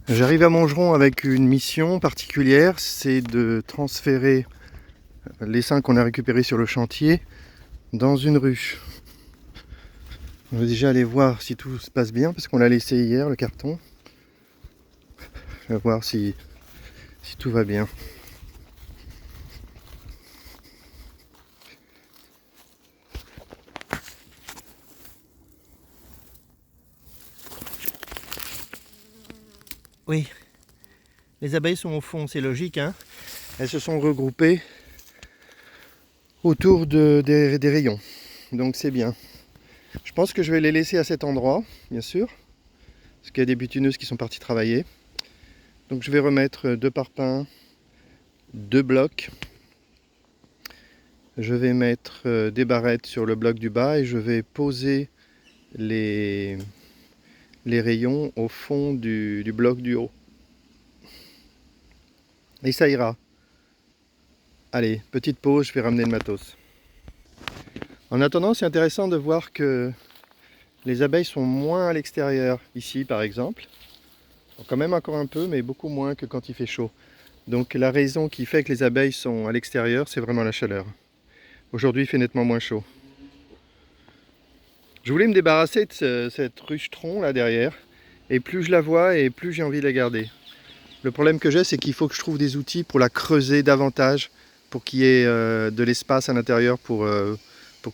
J'arrive à Montgeron avec une mission particulière, c'est de transférer l'essaim qu'on a récupéré sur le chantier dans une ruche. On va déjà aller voir si tout se passe bien parce qu'on l'a laissé hier, le carton. Je vais voir si tout va bien. Oui, les abeilles sont au fond, c'est logique, hein. Elles se sont regroupées autour des rayons, donc c'est bien. Je pense que je vais les laisser à cet endroit, bien sûr, parce qu'il y a des butineuses qui sont parties travailler. Donc je vais remettre 2 parpaings, 2 blocs. Je vais mettre des barrettes sur le bloc du bas et je vais poser les rayons au fond du bloc du haut. Et ça ira. Allez, petite pause, je vais ramener le matos. En attendant, c'est intéressant de voir que les abeilles sont moins à l'extérieur, ici par exemple. Quand même encore un peu, mais beaucoup moins que quand il fait chaud. Donc la raison qui fait que les abeilles sont à l'extérieur, c'est vraiment la chaleur. Aujourd'hui, il fait nettement moins chaud. Je voulais me débarrasser de cette ruche-tronc là derrière. Et plus je la vois, et plus j'ai envie de la garder. Le problème que j'ai, c'est qu'il faut que je trouve des outils pour la creuser davantage, pour qu'il y ait de l'espace à l'intérieur pour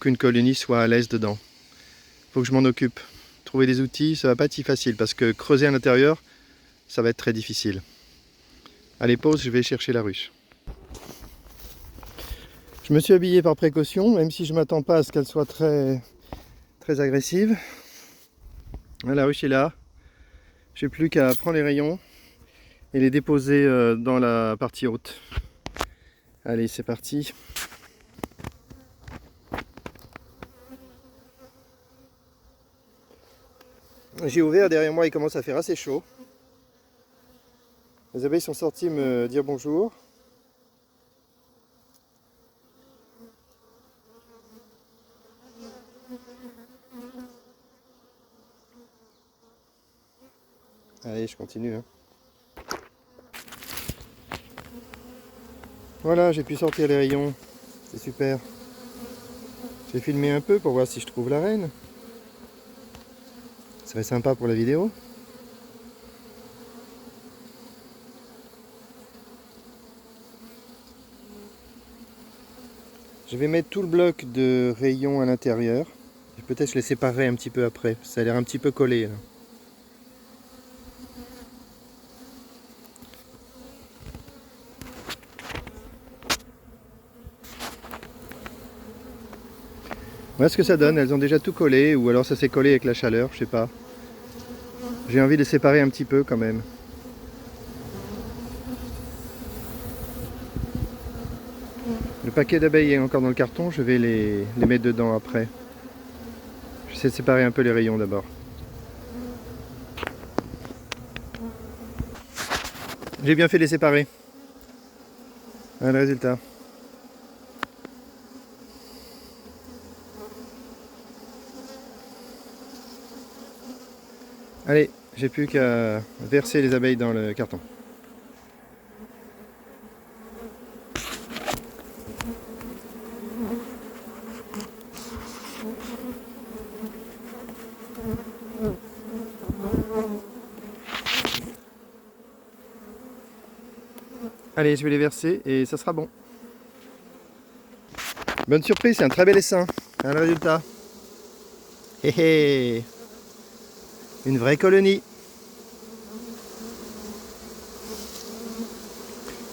qu'une colonie soit à l'aise dedans. Il faut que je m'en occupe. Trouver des outils, ça va pas être si facile, parce que creuser à l'intérieur, ça va être très difficile. Allez, pause, je vais chercher la ruche. Je me suis habillé par précaution, même si je ne m'attends pas à ce qu'elle soit très agressive. La ruche est là. J'ai plus qu'à prendre les rayons et les déposer dans la partie haute. Allez, c'est parti. J'ai ouvert, derrière moi il commence à faire assez chaud. Les abeilles sont sorties me dire bonjour. Allez, je continue. Voilà, j'ai pu sortir les rayons. C'est super. J'ai filmé un peu pour voir si je trouve la reine. Ce serait sympa pour la vidéo. Je vais mettre tout le bloc de rayons à l'intérieur. Peut-être je les séparerai un petit peu après. Ça a l'air un petit peu collé là. Voilà ce que ça donne. Elles ont déjà tout collé, ou alors ça s'est collé avec la chaleur, je sais pas. J'ai envie de les séparer un petit peu quand même. Le paquet d'abeilles est encore dans le carton, je vais les mettre dedans après. J'essaie de séparer un peu les rayons d'abord. J'ai bien fait de les séparer. Voilà le résultat. Allez, j'ai plus qu'à verser les abeilles dans le carton. Allez, je vais les verser et ça sera bon. Bonne surprise, c'est un très bel essaim. Voilà le résultat. Hé hé, une vraie colonie.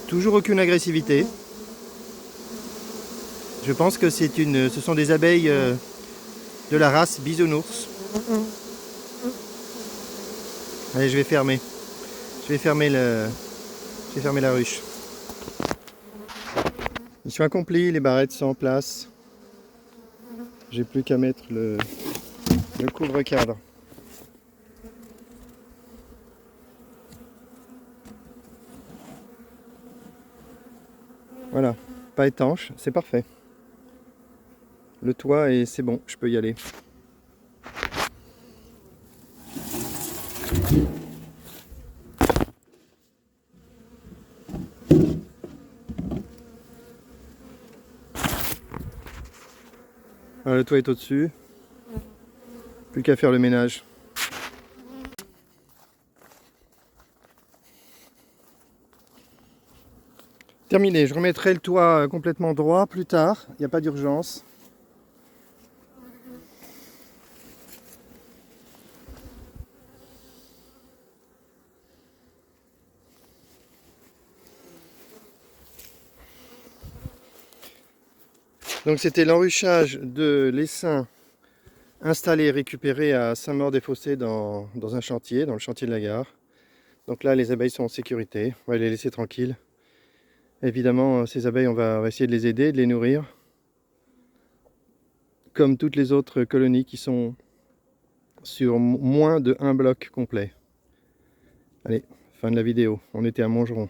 Toujours aucune agressivité. Je pense que ce sont des abeilles de la race bisounours. Allez, je vais fermer. Je vais fermer la ruche. Mission accomplie, les barrettes sont en place. J'ai plus qu'à mettre le couvre-cadre. Voilà, pas étanche, c'est parfait. Le toit et c'est bon, je peux y aller. Alors, le toit est au-dessus. Plus qu'à faire le ménage. Terminé, je remettrai le toit complètement droit plus tard, il n'y a pas d'urgence. Donc c'était l'enruchage de l'essaim installé et récupéré à Saint-Maur-des-Fossés dans un chantier, dans le chantier de la gare. Donc là les abeilles sont en sécurité, on va les laisser tranquilles. Évidemment ces abeilles on va essayer de les aider, de les nourrir. Comme toutes les autres colonies qui sont sur moins de un bloc complet. Allez, fin de la vidéo, on était à Montgeron.